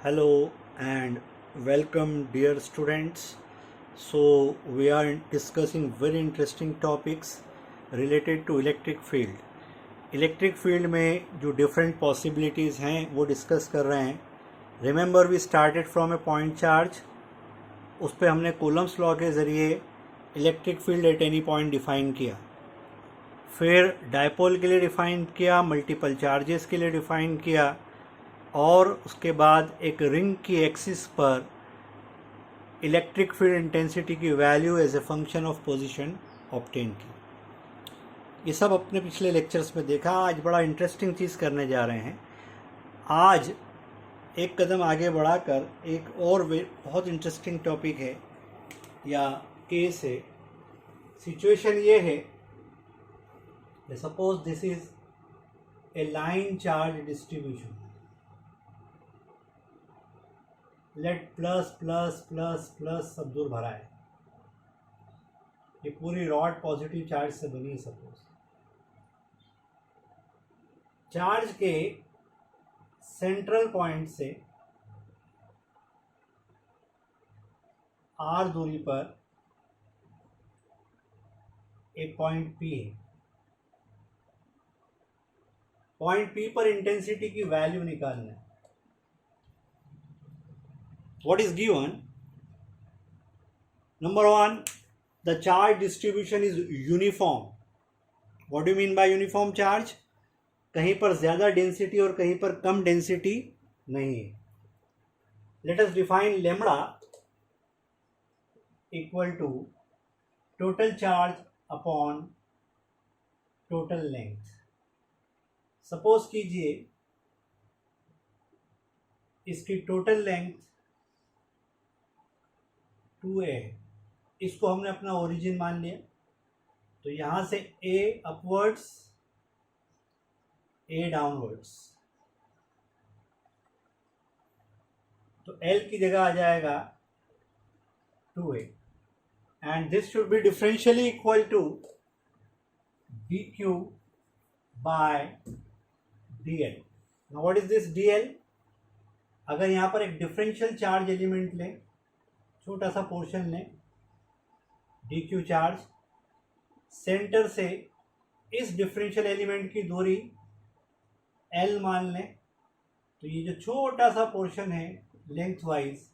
Hello and welcome, dear students. So we are discussing very interesting topics related to electric field. Electric field में जो different possibilities हैं वो discuss कर रहे हैं. Remember we started from a point charge. उस पर हमने कूलम्स लॉ के ज़रिए electric field at any point define किया. फिर डायपोल के लिए डिफ़ाइन किया, मल्टीपल चार्जेस के लिए डिफ़ाइन किया, और उसके बाद एक रिंग की एक्सिस पर इलेक्ट्रिक फील्ड इंटेंसिटी की value as a function of position obtain की. ये सब अपने पिछले लेक्चर्स में देखा. आज बड़ा इंटरेस्टिंग चीज़ करने जा रहे हैं. आज एक कदम आगे बढ़ाकर एक और बहुत इंटरेस्टिंग टॉपिक है या केस है. सिचुएशन ये है, suppose this is a line charge distribution. Late plus plus plus plus सब दूर भरा है. ये पूरी रॉड पॉजिटिव चार्ज से बनी है. सपोज चार्ज के सेंट्रल पॉइंट से r दूरी पर एक पॉइंट P है. पॉइंट P पर इंटेंसिटी की वैल्यू निकालना है. What is given? Number one, the charge distribution is uniform. What do you mean by uniform charge? कहीं पर ज़्यादा डेंसिटी और कहीं पर कम डेंसिटी नहीं है. Let us define lambda equal to total charge upon total length. Suppose कीजिए इसकी टोटल लेंथ 2a है. इसको हमने अपना ओरिजिन मान लिया. तो यहाँ से a अपवर्ड्स, a डाउनवर्ड्स, तो l की जगह आ जाएगा 2a. And this should be differentially equal to dq by dl. Now what is this dl? अगर यहाँ पर एक डिफरेंशियल चार्ज एलिमेंट लें, छोटा सा पोर्शन लें, dq चार्ज, सेंटर से इस डिफरेंशियल एलिमेंट की दूरी l मान लें, तो ये जो छोटा सा पोर्शन है लेंथ वाइज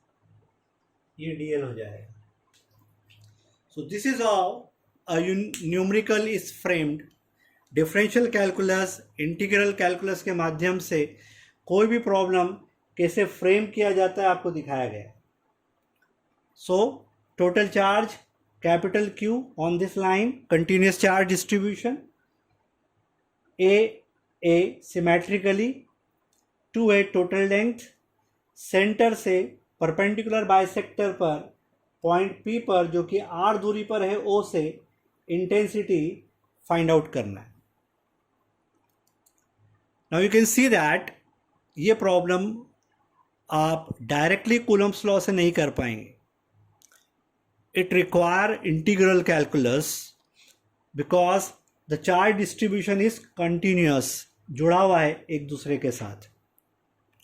ये dl हो जाएगा. So this is how a numerical is framed. Differential calculus, integral calculus के माध्यम से कोई भी प्रॉब्लम कैसे फ्रेम किया जाता है आपको दिखाया गया. So total charge capital Q on this line, continuous charge distribution, A symmetrically, 2a total length, center से perpendicular bisector पर point P पर जो कि R दूरी पर है O से intensity find out करना है. Now you can see that ये problem आप डायरेक्टली कूलम्स लॉ से नहीं कर पाएंगे. It require integral calculus because the charge distribution is continuous, जुड़ा हुआ है एक दूसरे के साथ.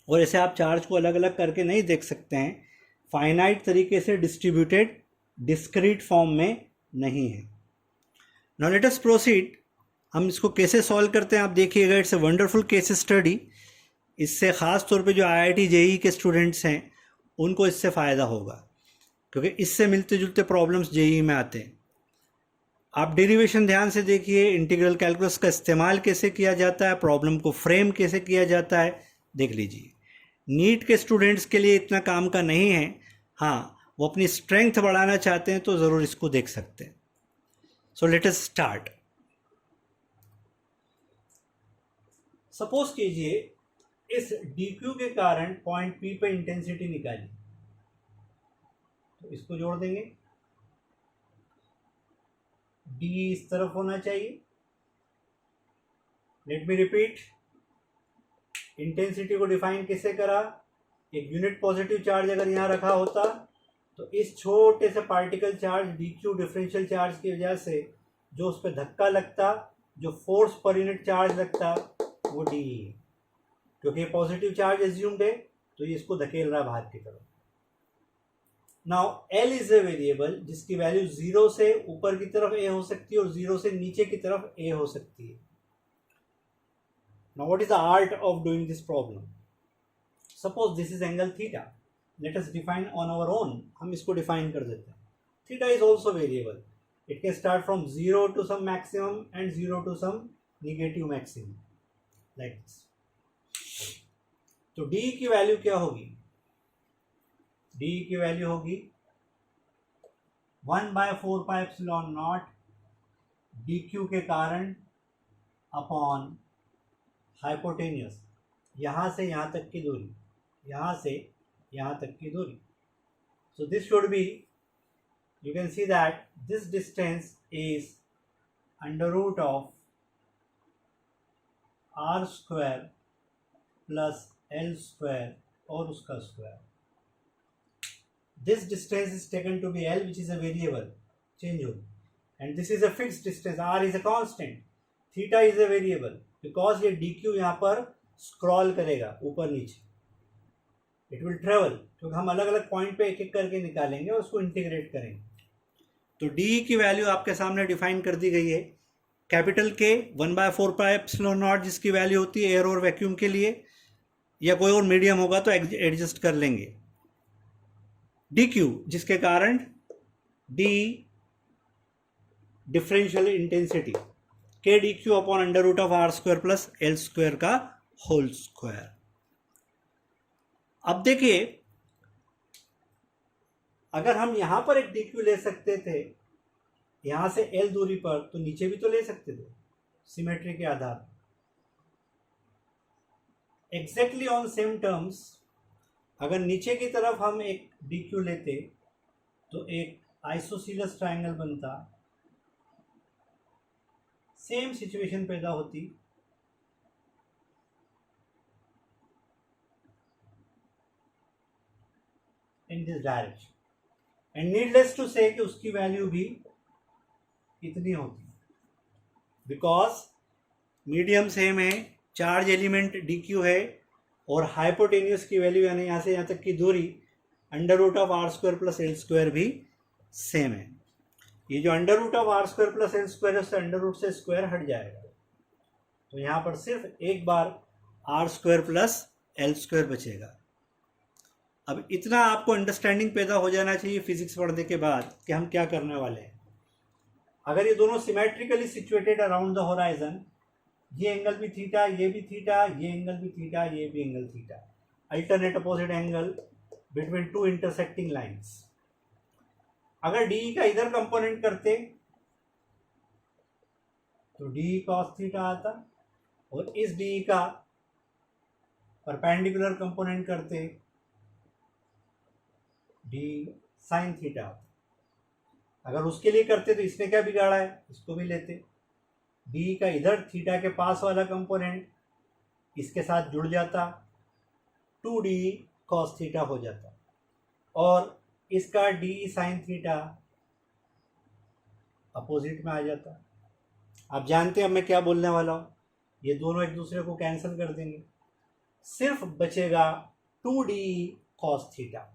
और ऐसे आप चार्ज को अलग अलग करके नहीं देख सकते हैं. फाइनाइट तरीके से डिस्ट्रीब्यूटेड डिस्क्रीट फॉर्म में नहीं है. Now let us proceed. हम इसको कैसे सॉल्व करते हैं आप देखिएगा. It's a wonderful case study. इससे ख़ास तौर पे जो IIT JEE के स्टूडेंट्स हैं उनको इससे फ़ायदा होगा, क्योंकि इससे मिलते जुलते प्रॉब्लम्स JEE में आते हैं. आप डेरिवेशन ध्यान से देखिए, इंटीग्रल कैलकुलस का इस्तेमाल कैसे किया जाता है, प्रॉब्लम को फ्रेम कैसे किया जाता है, देख लीजिए. नीट के स्टूडेंट्स के लिए इतना काम का नहीं है. हाँ, वो अपनी स्ट्रेंथ बढ़ाना चाहते हैं तो ज़रूर इसको देख सकते हैं. So let us start. Suppose कीजिए इस dq के कारण पॉइंट P पे इंटेंसिटी निकाली, तो इसको जोड़ देंगे. d इस तरफ होना चाहिए. Let me repeat. इंटेंसिटी को डिफाइन कैसे करा? एक यूनिट पॉजिटिव चार्ज अगर यहाँ रखा होता तो इस छोटे से particle charge dq differential charge की वजह से जो उस पर धक्का लगता, जो फोर्स पर यूनिट चार्ज लगता, वो d है. क्योंकि पॉजिटिव चार्ज एज्यूम्ड है तो ये इसको धकेल रहा है बाहर की तरफ। Now L is a variable जिसकी वैल्यू 0 से ऊपर की तरफ a हो सकती है और 0 से नीचे की तरफ a हो सकती है। Now what is the art of doing this problem? Suppose this is angle theta, let us define on our own. हम इसको डिफाइन कर देते हैं। Theta is also variable, it can start from 0 to some maximum and 0 to some negative maximum, like this. तो d की value क्या होगी? d की वैल्यू होगी 1/4πε0 dq के कारण अपॉन हाइपोटेनियस, यहाँ से यहाँ तक की दूरी, यहाँ से यहाँ तक की दूरी। So this should B, you can see that this distance is under root of r square plus l square और उसका square. This distance is taken to be L, which is a variable, change होगी, and this is a fixed distance, r is a constant, theta is a variable, because ये dq यहाँ पर scroll करेगा ऊपर नीचे, it will travel, क्योंकि हम अलग अलग पॉइंट पे एक एक करके निकालेंगे और उसको इंटीग्रेट करेंगे। तो d की वैल्यू आपके सामने डिफाइन कर दी गई है। कैपिटल K 1/4πε0 जिसकी वैल्यू होती है एयर और वैक्यूम के लिए, या कोई और मीडियम होगा तो एडजस्ट कर लेंगे। dq जिसके कारण d differential intensity k dq upon under root of r square plus l square का होल स्क्वायर। अब देखिए, अगर हम यहां पर एक dq ले सकते थे यहां से l दूरी पर, तो नीचे भी तो ले सकते थे सिमेट्री के आधार पर। एग्जैक्टली ऑन सेम टर्म्स, अगर नीचे की तरफ हम एक dq लेते तो एक आइसोसीलस ट्रायंगल बनता, सेम सिचुएशन पैदा होती। In this direction, and needless to say कि उसकी वैल्यू भी इतनी होती, बिकॉज मीडियम सेम है, चार्ज एलिमेंट dq है और हाइपोटेनियस की वैल्यू यानी यहाँ से यहाँ तक की दूरी under root of r square plus l square भी सेम है। ये जो under root of r square plus l square है उससे अंडर रूट से स्क्वायर हट जाएगा, तो यहाँ पर सिर्फ एक बार r square plus l square बचेगा। अब इतना आपको अंडरस्टैंडिंग पैदा हो जाना चाहिए फिजिक्स पढ़ने के बाद कि हम क्या करने वाले हैं। अगर ये दोनों symmetrically situated around the horizon, ये एंगल भी थीटा, ये भी थीटा, ये एंगल भी थीटा, ये भी angle theta, alternate opposite angle between two intersecting lines. अगर डी का इधर कंपोनेंट करते तो डी कॉस थीटा आता, और इस डी का परपेंडिकुलर कंपोनेंट करते डी साइन थीटा आता। अगर उसके लिए करते तो इसने क्या बिगाड़ा है, इसको भी लेते। डी का इधर थीटा के पास वाला कंपोनेंट इसके साथ जुड़ जाता, 2d cos थीटा हो जाता, और इसका d sin थीटा अपोजिट में आ जाता। आप जानते हैं अब मैं क्या बोलने वाला हूँ, ये दोनों एक दूसरे को कैंसिल कर देंगे, सिर्फ बचेगा 2d cos थीटा।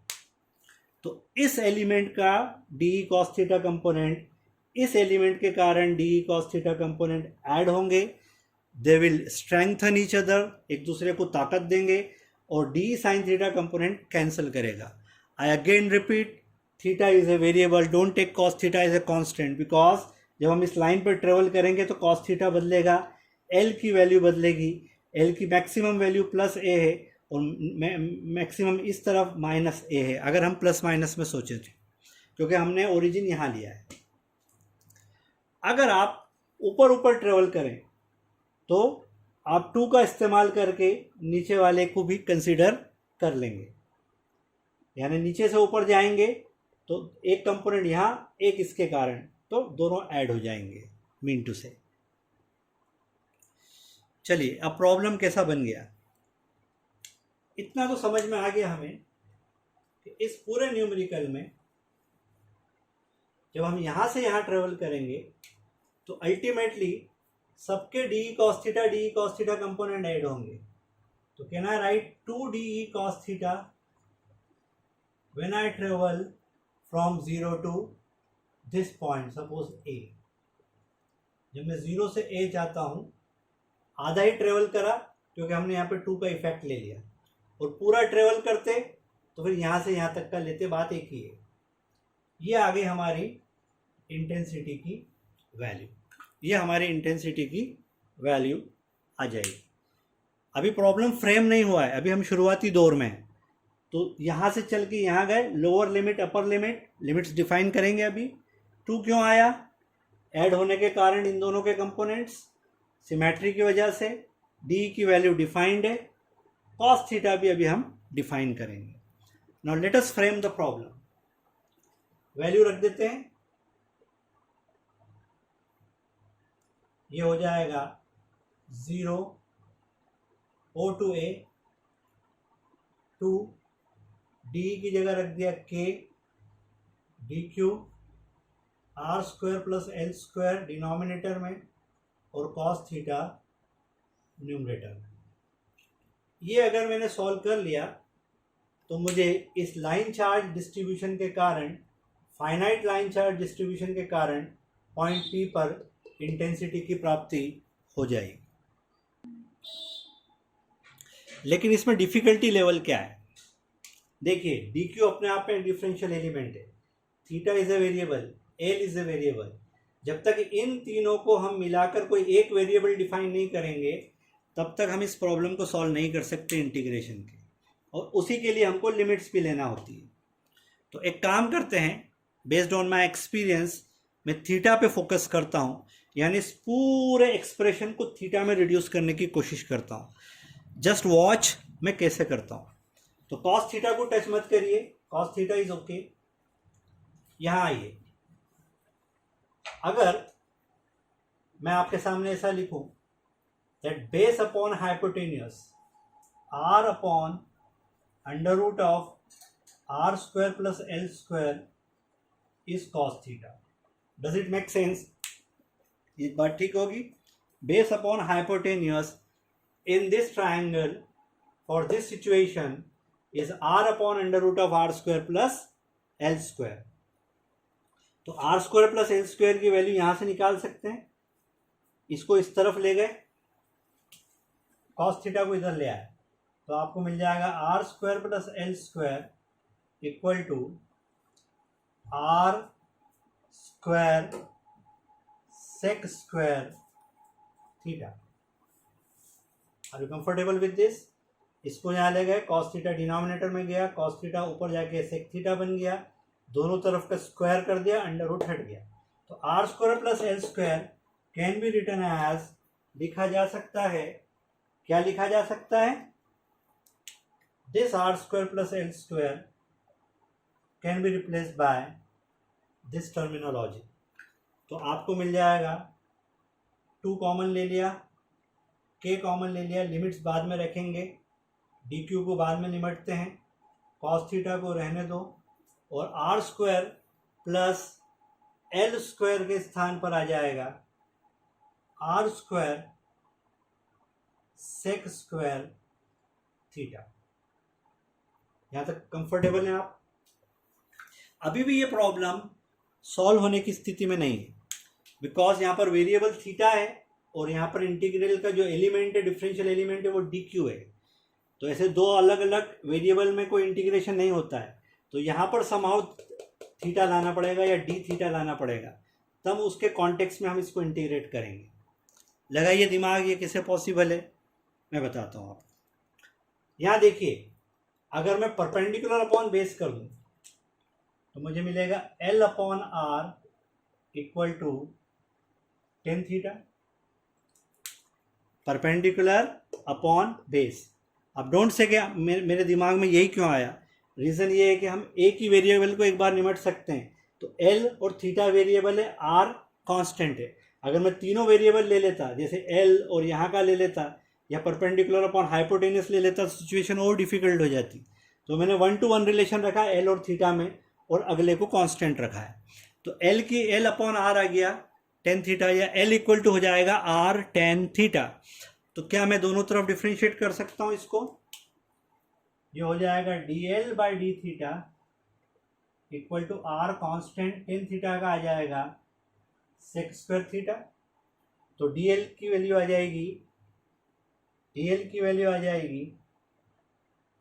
तो इस एलिमेंट का d cos थीटा कंपोनेंट इस एलिमेंट के कारण d cos theta component add होंगे, they will strengthen each other, एक दूसरे को ताकत देंगे, और d sin theta component cancel करेगा। I again repeat, theta is a variable, don't take cos theta is a constant, because जब हम इस लाइन पर ट्रेवल करेंगे तो cos थीटा बदलेगा, l की वैल्यू बदलेगी, l की मैक्सिमम वैल्यू प्लस a है और मैक्सिमम इस तरफ माइनस a है, अगर हम प्लस माइनस में सोचे थे, क्योंकि हमने ओरिजिन यहाँ लिया है। अगर आप ऊपर ऊपर ट्रेवल करें तो आप 2 का इस्तेमाल करके नीचे वाले को भी कंसीडर कर लेंगे, यानी नीचे से ऊपर जाएंगे तो एक कंपोनेंट यहाँ एक इसके कारण, तो दोनों ऐड हो जाएंगे मीन टू से। चलिए अब प्रॉब्लम कैसा बन गया, इतना तो समझ में आ गया हमें कि इस पूरे न्यूमेरिकल में जब हम यहाँ से यहाँ ट्रेवल करेंगे तो अल्टीमेटली सबके D cos theta component add होंगे, तो can I right 2DE cos theta when I travel from 0 to this point, suppose A. जब मैं 0 से A जाता हूँ, आधा ही ट्रेवल करा क्योंकि हमने यहाँ पे 2 का इफेक्ट ले लिया, और पूरा ट्रेवल करते तो फिर यहाँ से यहाँ तक का लेते, बात एक ही है। ये आ गई हमारी इंटेंसिटी की वैल्यू, ये हमारी इंटेंसिटी की वैल्यू आ जाएगी। अभी प्रॉब्लम फ्रेम नहीं हुआ है, अभी हम शुरुआती दौर में हैं। तो यहाँ से चल के यहाँ गए, lower limit upper limit, limits define करेंगे। अभी 2 क्यों आया? ऐड होने के कारण इन दोनों के कंपोनेंट्स, सिमेट्री की वजह से। डी की वैल्यू डिफाइंड है, कॉस थीटा भी अभी हम डिफाइन करेंगे। Now let us frame the problem. Value रख देते हैं, ये हो जाएगा 0 O to A, 2 D की जगह रख दिया K, DQ, R square plus L square denominator में और cos थीटा न्यूमरेटर में। ये अगर मैंने सॉल्व कर लिया तो मुझे इस लाइन चार्ज डिस्ट्रीब्यूशन के कारण, फाइनाइट लाइन चार्ज डिस्ट्रीब्यूशन के कारण पॉइंट P पर इंटेंसिटी की प्राप्ति हो जाएगी। लेकिन इसमें डिफिकल्टी लेवल क्या है? देखिए, DQ अपने आप में डिफरेंशियल एलिमेंट है, theta is a variable, L is a variable. जब तक इन तीनों को हम मिलाकर कोई एक वेरिएबल डिफाइन नहीं करेंगे तब तक हम इस प्रॉब्लम को सॉल्व नहीं कर सकते इंटीग्रेशन के, और उसी के लिए हमको लिमिट्स भी लेना होती है। तो एक काम करते हैं, बेस्ड ऑन माई एक्सपीरियंस मैं थीटा पे फोकस करता हूँ, यानी इस पूरे एक्सप्रेशन को थीटा में रिड्यूस करने की कोशिश करता हूँ। जस्ट वॉच मैं कैसे करता हूँ। तो कॉस थीटा को टच मत करिए, कॉस थीटा इज ओके। यहाँ आइए, अगर मैं आपके सामने ऐसा लिखूं that base upon hypotenuse r upon under root of r square plus L square is cos theta. Does it make sense? ये बात ठीक होगी? Base upon hypotenuse in this triangle for this situation is r upon under root of r square plus L square. तो r square plus L square की value यहां से निकाल सकते हैं। इसको इस तरफ ले गए, कॉस थीटा को इधर ले आए, तो आपको मिल जाएगा R square plus L square equal to r square sec square theta. Are you comfortable with this? इसको यहाँ ले गए, कॉस थीटा डिनोमिनेटर में गया, कॉस थीटा ऊपर जाके सेक थीटा बन गया, दोनों तरफ का स्क्वायर कर दिया, अंडर रूट हट गया। तो R square plus L square can be written as, लिखा जा सकता है, क्या लिखा जा सकता है? This R square plus L square can be replaced by this terminology. तो आपको मिल जाएगा 2 कॉमन ले लिया, K कॉमन ले लिया, लिमिट्स बाद में रखेंगे, DQ को बाद में निमटते हैं, कॉस थीटा को रहने दो, और R square plus L square के स्थान पर आ जाएगा R square sec square theta. यहां तक कंफर्टेबल हैं आप? अभी भी ये प्रॉब्लम सॉल्व होने की स्थिति में नहीं है, बिकॉज यहाँ पर वेरिएबल थीटा है और यहाँ पर इंटीग्रल का जो एलिमेंट है, डिफरेंशियल एलिमेंट है, वो DQ है। तो ऐसे दो अलग अलग वेरिएबल में कोई इंटीग्रेशन नहीं होता है, तो यहाँ पर समहाउ थीटा लाना पड़ेगा या डी थीटा लाना पड़ेगा, तब उसके कॉन्टेक्स्ट में हम इसको इंटीग्रेट करेंगे। लगाइए दिमाग, ये कैसे पॉसिबल है मैं बताता हूँ आपको। यहाँ देखिए, अगर मैं परपेंडिकुलर अपॉन बेस कर दूँ तो मुझे मिलेगा L upon R equal to tan theta, perpendicular upon base. अब डोंट से कि मेरे दिमाग में यही क्यों आया, रीज़न ये है कि हम एक ही वेरिएबल को एक बार निमट सकते हैं। तो L और थीटा वेरिएबल है, R कांस्टेंट है। अगर मैं तीनों वेरिएबल ले लेता, जैसे L और यहाँ का ले लेता, या परपेंडिकुलर अपॉन हाइपोटेनस ले लेता, तो सिचुएशन और डिफिकल्ट हो जाती। तो मैंने 1-to-1 रिलेशन रखा L और थीटा में, और अगले को कांस्टेंट रखा है। तो L अपॉन R आ गया टेन थीटा, या L इक्वल टू हो जाएगा R टेन थीटा। तो क्या मैं दोनों तरफ डिफ्रेंशिएट कर सकता हूं इसको? ये हो जाएगा dl by D theta equal to R constant tan theta का आ जाएगा सेक स्क्वायर थीटा। तो dl की वैल्यू आ जाएगी, dl की वैल्यू आ जाएगी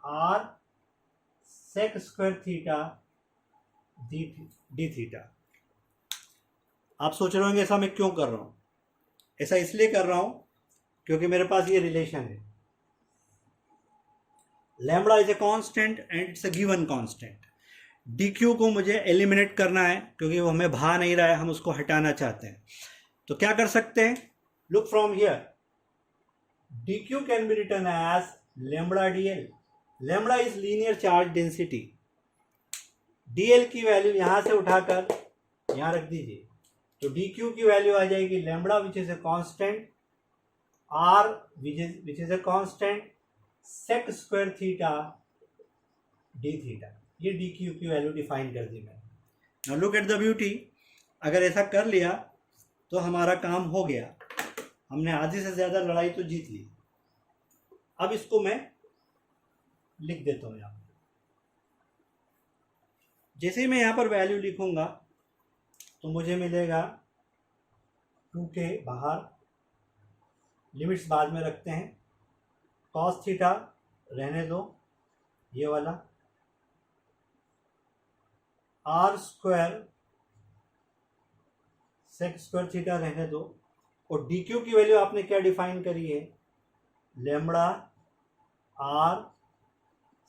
R sec square theta D theta. आप सोच रहे होंगे ऐसा मैं क्यों कर रहा हूं? ऐसा इसलिए कर रहा हूं क्योंकि मेरे पास ये रिलेशन है, lambda is a constant and it's a given constant. D Q को मुझे एलिमिनेट करना है क्योंकि वो हमें भा नहीं रहा है, हम उसको हटाना चाहते हैं। तो क्या कर सकते हैं? Look from here, D Q can be written as lambda D L. Lambda is linear charge density. D L की वैल्यू यहां से उठाकर यहां रख दीजिए, तो डी क्यू की वैल्यू आ जाएगी lambda which is a constant, R which is a constant, sec square theta D theta. ये डी क्यू की वैल्यू डिफाइन कर दी मैंने। Now look at the beauty, अगर ऐसा कर लिया तो हमारा काम हो गया, हमने आधी से ज़्यादा लड़ाई तो जीत ली। अब इसको मैं लिख देता हूँ यहाँ। जैसे ही मैं यहाँ पर वैल्यू लिखूंगा तो मुझे मिलेगा 2k बाहर, लिमिट्स बाद में रखते हैं, कॉस थीटा रहने दो ये वाला, R square sec square theta रहने दो, और डी क्यू की वैल्यू आपने क्या डिफाइन करी है? Lambda R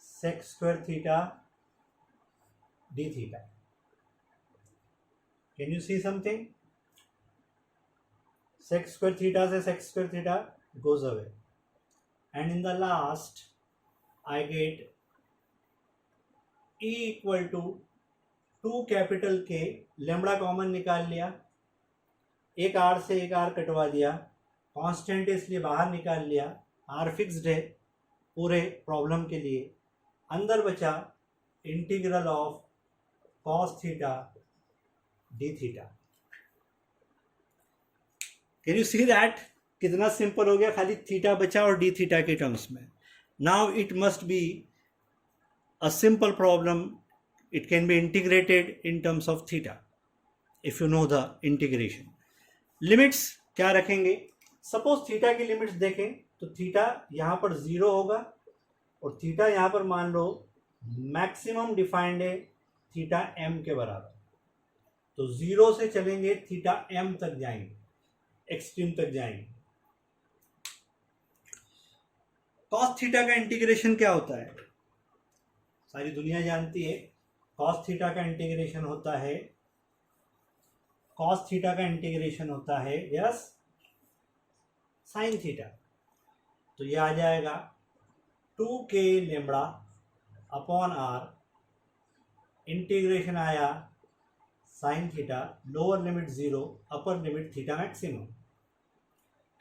sec square theta D theta. Can you see something? Sec square theta से sec square theta goes away, and in the last I get E equal to 2 capital K, lambda common निकाल लिया, एक are से एक are कटवा दिया, constant इसलिए बाहर निकाल लिया, आर फिक्स्ड है पूरे प्रॉब्लम के लिए, अंदर बचा integral of cos theta D theta. Can you see that? कितना सिंपल हो गया, खाली थीटा बचा और डी थीटा के टर्म्स में। Now it must be a simple problem, it can be integrated in terms of theta if you know the integration. Limits क्या रखेंगे? सपोज थीटा की लिमिट्स देखें तो थीटा यहाँ पर 0 होगा और थीटा यहाँ पर मान लो मैक्सिमम डिफाइंड है थीटा m के बराबर। तो 0 से चलेंगे थीटा m तक जाएंगे, एक्सट्रीम तक जाएंगे। कॉस थीटा का इंटीग्रेशन क्या होता है? सारी दुनिया जानती है। कॉस थीटा का इंटीग्रेशन होता है, कॉस थीटा का इंटीग्रेशन होता है यस साइन थीटा। तो ये आ जाएगा 2k lambda upon R, integration आया sine theta, lower limit 0, upper limit theta maximum.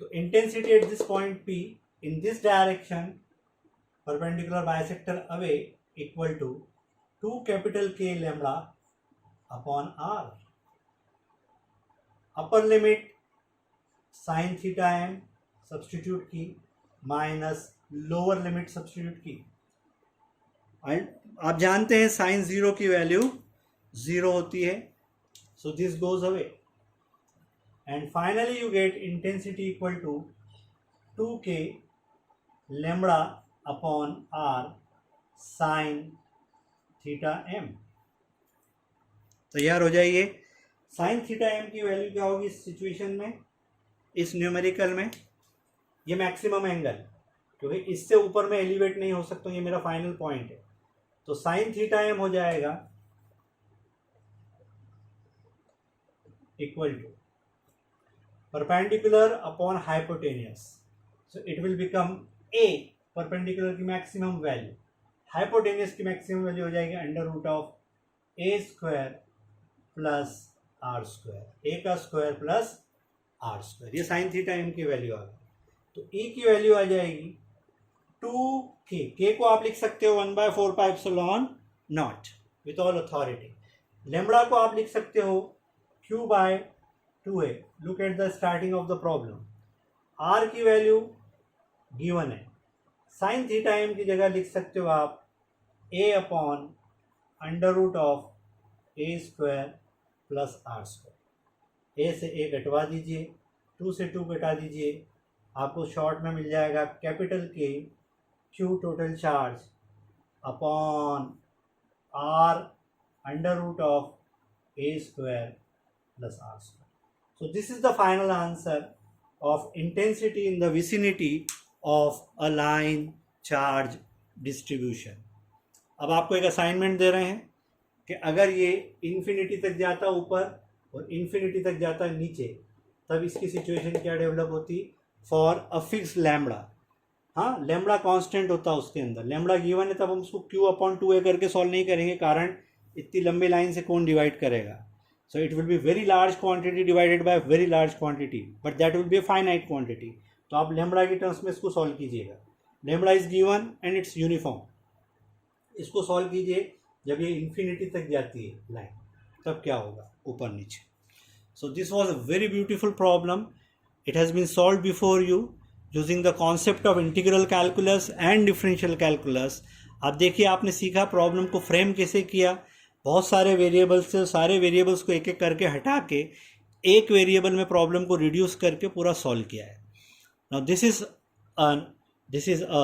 तो intensity at this point P in this direction perpendicular bisector away equal to 2 capital K lambda upon R. Upper limit sign theta m substitute की minus lower limit substitute की। आप जानते हैं sign 0 की value 0 होती है, so this goes away and finally you get intensity equal to 2k lambda upon R sine theta m। तैयार हो जाइए। साइन थीटा m की वैल्यू क्या होगी इस सिचुएशन में, इस न्यूमेरिकल में? ये मैक्सिमम एंगल, क्योंकि इससे ऊपर मैं एलिवेट नहीं हो सकता, ये मेरा फाइनल पॉइंट है। तो साइन थीटा m हो जाएगा equal to perpendicular upon hypotenuse, so it will become a, perpendicular की मैक्सिमम वैल्यू, हाइपोटेनियस की मैक्सिमम वैल्यू हो जाएगी under root of a square plus R square, a का स्क्वायर प्लस आर स्क्वायर। ये sine theta m की value आ गई। तो e की वैल्यू आ जाएगी 2k, k को आप लिख सकते हो 1/4 pi epsilon naught with all authority. Lambda को आप लिख सकते हो q/2a। Look at the starting of the problem. r की वैल्यू गिवन है, साइन थीटा एम की जगह लिख सकते हो आप a upon under root of A square plus R square. A से ए कटवा दीजिए, 2 से 2 कटा दीजिए, आपको शॉर्ट में मिल जाएगा capital K Q total charge upon R under root of A square plus R square. So this is the final answer of intensity in the vicinity of a line charge distribution. अब आपको एक assignment दे रहे हैं कि अगर ये infinity तक जाता ऊपर और इन्फिनिटी तक जाता नीचे, तब इसकी सिचुएशन क्या डेवलप होती फॉर अ फिक्स लैम्बडा। हाँ, लैम्बडा कांस्टेंट होता उसके अंदर, लैम्बडा गिवन है, तब हम उसको क्यू अपॉन 2a करके सॉल्व नहीं करेंगे, कारण इतनी लंबी लाइन से कौन डिवाइड करेगा। So it will be very large quantity divided by very large quantity, but that will be a finite quantity. तो आप लैम्बडा की टर्म्स में इसको सॉल्व कीजिएगा। Lambda is given and it's uniform, इसको सॉल्व कीजिए। जब ये इन्फिनिटी तक जाती है लाइन, तब क्या होगा ऊपर नीचे। So this was a very beautiful problem. It has been solve before you using the concept of integral calculus and differential calculus. आप देखिए, आपने सीखा प्रॉब्लम को फ्रेम कैसे किया, बहुत सारे वेरिएबल्स से सारे वेरिएबल्स को एक एक करके हटा के एक वेरिएबल में प्रॉब्लम को रिड्यूस करके पूरा सॉल्व किया है। Now this is a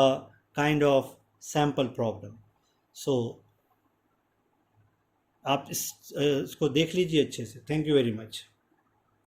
kind of sample problem. So आप इसको देख लीजिए अच्छे से। Thank you very much.